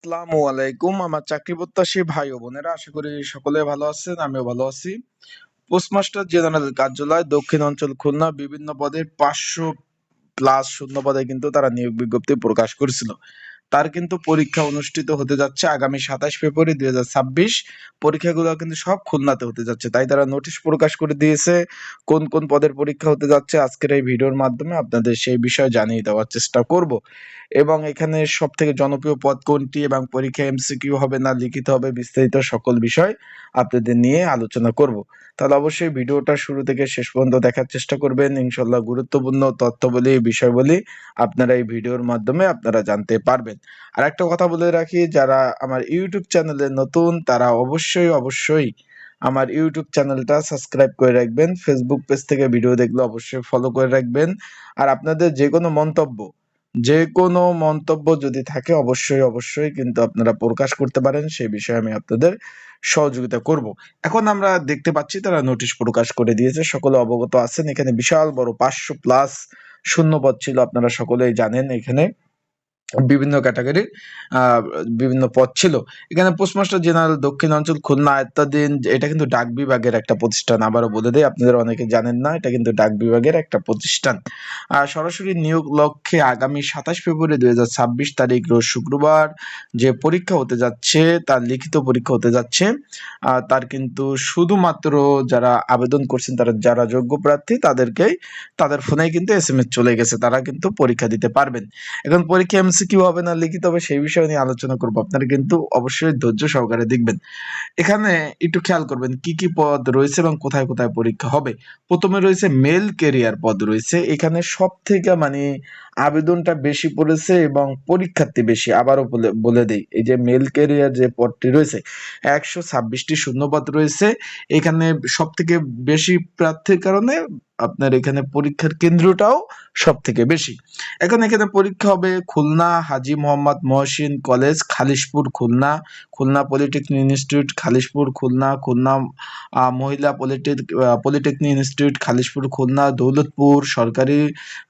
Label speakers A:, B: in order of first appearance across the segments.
A: আসসালামু আলাইকুম। আমার চাকরি প্রত্যাশী ভাই ও বোনেরা, আশা করি সকলে ভালো আছেন। আমিও ভালো আছি। পোস্টমাস্টার জেনারেল কার্যালয় দক্ষিণ অঞ্চল খুলনা বিভিন্ন পদে 500+ শূন্য পদে কিন্তু তারা নিয়োগ বিজ্ঞপ্তি প্রকাশ করেছিল। তার কিন্তু পরীক্ষা অনুষ্ঠিত হতে যাচ্ছে আগামী 27 ফেব্রুয়ারি 2026। পরীক্ষাগুলো কিন্তু সব খুলনাতে হতে যাচ্ছে, তাই তারা নোটিশ প্রকাশ করে দিয়েছে কোন কোন পদের পরীক্ষা হতে যাচ্ছে। আজকের এই ভিডিওর মাধ্যমে আপনাদের সেই বিষয়ে জানিয়ে দেওয়ার চেষ্টা করব, এবং এখানে সব থেকে জনপ্রিয় পদ কোনটি এবং পরীক্ষা এমসিকিউ হবে না লিখিত হবে, বিস্তারিত সকল বিষয় আপনাদের নিয়ে আলোচনা করব। তাহলে অবশ্যই ভিডিওটা শুরু থেকে শেষ পর্যন্ত দেখার চেষ্টা করবেন। ইনশাল্লাহ গুরুত্বপূর্ণ তথ্যবলী বিষয়বলী আপনারা এই ভিডিওর মাধ্যমে আপনারা জানতে পারবেন। আর একটা কথা বলে রাখি, যারা আমার ইউটিউব চ্যানেলে নতুন তারা অবশ্যই আমার ইউটিউব চ্যানেলটা সাবস্ক্রাইব করে রাখবেন। ফেসবুক পেজ থেকে ভিডিও দেখলে অবশ্যই ফলো করে রাখবেন। আর আপনাদের যে কোনো মন্তব্য যদি থাকে অবশ্যই কিন্তু আপনারা প্রকাশ করতে পারেন, সেই বিষয়ে আমি আপনাদের সহযোগিতা করব। এখন আমরা দেখতে পাচ্ছি তারা নোটিশ প্রকাশ করে দিয়েছে, সকলে অবগত আছেন। এখানে বিশাল বড় 500+ শূন্যপদ ছিল, আপনারা সকলেই জানেন। এখানে বিভিন্ন ক্যাটাগরির বিভিন্ন পদ ছিল। এখানে পোস্টমাস্টার জেনারেল দক্ষিণ অঞ্চল খুলনা আয়ত্তাধীন, এটা কিন্তু ডাক বিভাগের একটা প্রতিষ্ঠান। আবারও বলে দেই, আপনাদের অনেকে জানেন না, এটা কিন্তু ডাক বিভাগের একটা প্রতিষ্ঠান। সরাসরি নিয়োগ লক্ষ্যে আগামী 27 ফেব্রুয়ারি 2026 তারিখ রোজ শুক্রবার যে পরীক্ষা হতে যাচ্ছে, তার লিখিত পরীক্ষা হতে যাচ্ছে। তার কিন্তু শুধুমাত্র যারা আবেদন করছেন, যারা যোগ্য প্রার্থী তাদের ফোনেই কিন্তু এসএমএস চলে গেছে, তারা কিন্তু পরীক্ষা দিতে পারবেন। এখন পরীক্ষা এমসিকিউ হবে না লিখিত হবে, সেই বিষয় নিয়ে আলোচনা করব। আপনারা কিন্তু অবশ্যই ধৈর্য সহকারে দেখবেন। এখানে একটু খেয়াল করবেন কি কি পদ রয়েছে এবং কোথায় কোথায় পরীক্ষা হবে। প্রথমে রয়েছে মেল ক্যারিয়ার পদ রয়েছে। এখানে সব থেকে আবেদনটা বেশি পড়েছে এবং পরীক্ষার্থী বেশি। আবারও বলে দেই, এই যে মেল ক্যারিয়ার যে পদটি রয়েছে, 126টি শূন্যপদ রয়েছে। এখানে সব থেকে বেশি প্রার্থীর কারণে আপনার এখানে পরীক্ষার কেন্দ্রটাও সব থেকে বেশি। এখানে পরীক্ষা হবে Khulna Haji Mohammad Mohsin college, Khalishpur Khulna, Khulna polytechnic institute Khalishpur Khulna, খুলনা মহিলা পলিটেকনিক ইনস্টিটিউট খালিশপুর খুলনা, দৌলতপুর সরকারি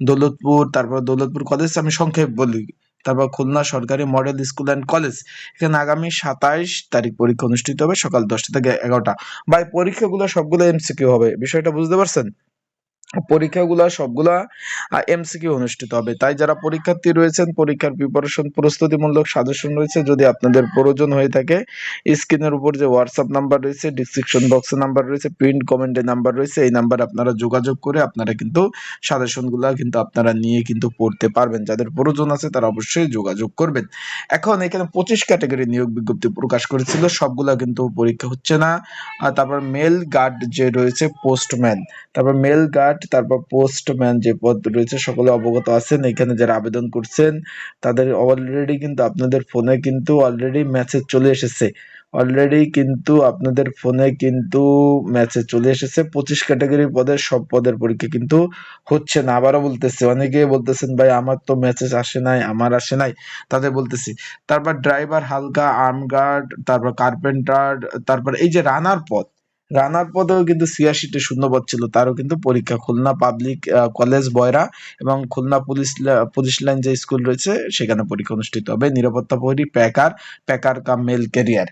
A: দৌলতপুর, তারপর দৌলতপুর কলেজ আমি সংক্ষেপ বলি, তারপর খুলনা সরকারি মডেল স্কুল অ্যান্ড কলেজ। এখানে আগামী 27 তারিখ পরীক্ষা অনুষ্ঠিত হবে সকাল 10টা থেকে 11টা। ভাই, পরীক্ষাগুলো সবগুলো এমসিকিউ হবে, বিষয়টা বুঝতে পারছেন? পরীক্ষাগুলা সবগুলা এমসিকিউ অনুষ্ঠিত হবে। তাই যারা পরীক্ষার্থী রয়েছেন, পরীক্ষার প্রিপারেশন প্রস্তুতিমূলক সাজেশন রয়েছে, যদি আপনাদের প্রয়োজন হয়ে থাকে, স্ক্রিনের উপর যে হোয়াটসঅ্যাপ নাম্বার রয়েছে, ডিসক্রিপশন বক্সে নাম্বার রয়েছে, পিন কমেন্টে নাম্বার রয়েছে, এই নাম্বারে আপনারা যোগাযোগ করে আপনারা কিন্তু সাজেশনগুলা কিন্তু আপনারা নিয়ে কিন্তু পড়তে পারবেন। যাদের প্রয়োজন আছে তারা অবশ্যই যোগাযোগ করবেন। এখন এখানে 25 ক্যাটাগরি নিয়োগ বিজ্ঞপ্তি প্রকাশ করেছিল, সবগুলা কিন্তু পরীক্ষা হচ্ছে না। আর তারপর মেল গার্ড যে রয়েছে, পোস্টম্যান, তারপর মেল গার্ড, তারপর পোস্টম্যান যে পদ রয়েছে, সকলে অবগত আছেন। এখানে যারা আবেদন করছেন তাদের অলরেডি কিন্তু আপনাদের ফোনে কিন্তু অলরেডি মেসেজ চলে এসেছে। অলরেডি কিন্তু আপনাদের ফোনে কিন্তু মেসেজ চলে এসেছে। 25 ক্যাটাগরির পদের সব পদের পরীক্ষা কিন্তু হচ্ছে না। আবারও বলতেছে, অনেকে বলতেছেন ভাই আমার তো মেসেজ আসে নাই, আমার আসে নাই, তাদের বলতেছি। তারপর ড্রাইভার, হালকা, আর্মগার্ড, তারপর কার্পেন্টার, তারপর এই যে রানার পদেও কিন্তু 86টি শূন্যপদ ছিল, তারও কিন্তু পরীক্ষা। খুলনা পাবলিক কলেজ বয়রা এবং খুলনা পুলিশ লাইন যে স্কুল রয়েছে সেখানে পরীক্ষা অনুষ্ঠিত হবে। নিরাপত্তা প্রহরী, প্যাকার কাম মেল ক্যারিয়ার,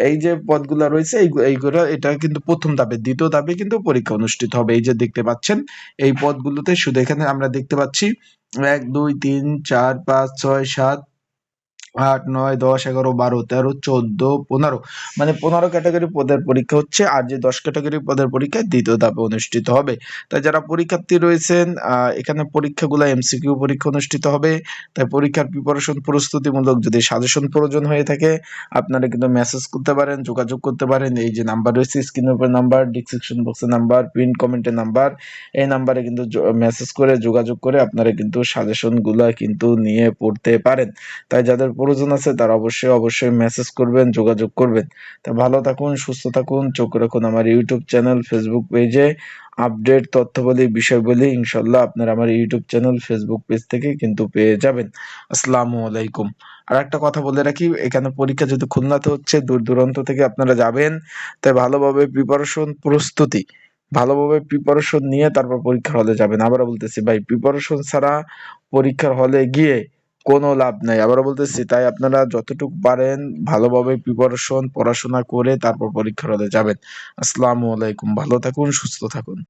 A: এই যে পদগুলো রয়েছে এইগুলো, এটা কিন্তু প্রথম ধাপে। দ্বিতীয় ধাপে কিন্তু পরীক্ষা অনুষ্ঠিত হবে। এই যে দেখতে পাচ্ছেন এই পদগুলোতে, শুধু এখানে আমরা দেখতে পাচ্ছি 1 2 3 4 5 6 7 8 9 10 11 12 13 14 15, মানে 15 ক্যাটাগরি পদের পরীক্ষা হচ্ছে। আর যে 10 ক্যাটাগরি পদের পরীক্ষা দ্বিতীয় ধাপে অনুষ্ঠিত হবে। তাই যারা পরীক্ষার্থী রয়েছেন, এখানে পরীক্ষাগুলো এমসিকিউ পরীক্ষা অনুষ্ঠিত হবে। তাই পরীক্ষার প্রিপারেশন প্রস্তুতিমূলক যদি সাজেশন প্রয়োজন হয়ে থাকে, আপনারা কিন্তু মেসেজ করতে পারেন, যোগাযোগ করতে পারেন। এই যে নাম্বার রয়েছে, স্ক্রিনের উপর নাম্বার, ডিসক্রিপশন বক্সে নাম্বার, পিন কমেন্টে নাম্বার, এই নাম্বারে কিন্তু মেসেজ করে যোগাযোগ করে আপনারা কিন্তু সাজেশনগুলো কিন্তু নিয়ে পড়তে পারেন। তাই যাদের প্রয়োজন আছে তারা অবশ্যই মেসেজ করবেন, যোগাযোগ করবেন। তা ভালো থাকুন, সুস্থ থাকুন, চোখ রাখুন আমার ইউটিউব চ্যানেল, ফেসবুক পেজে। আপডেট তথ্যবলী বিষয়বলী ইনশাল্লাহ আপনারা আমার ইউটিউব চ্যানেল, ফেসবুক পেজ থেকে কিন্তু পেয়ে যাবেন। আসসালামু আলাইকুম। আর একটা কথা বলে রাখি, এখানে পরীক্ষা যেহেতু খুলনাতে হচ্ছে, দূর দূরান্ত থেকে আপনারা যাবেন, তাই ভালোভাবে প্রিপারেশন নিয়ে তারপর পরীক্ষার হলে যাবেন। আবারও বলতেছি ভাই, প্রিপারেশন ছাড়া পরীক্ষার হলে গিয়ে কোনো লাভ নাই। আবারও বলতেছি, তাই আপনারা যতটুকু পারেন ভালোভাবে পড়াশোনা করে তারপর পরীক্ষার হলে যাবেন। আসসালামু আলাইকুম। ভালো থাকুন, সুস্থ থাকুন।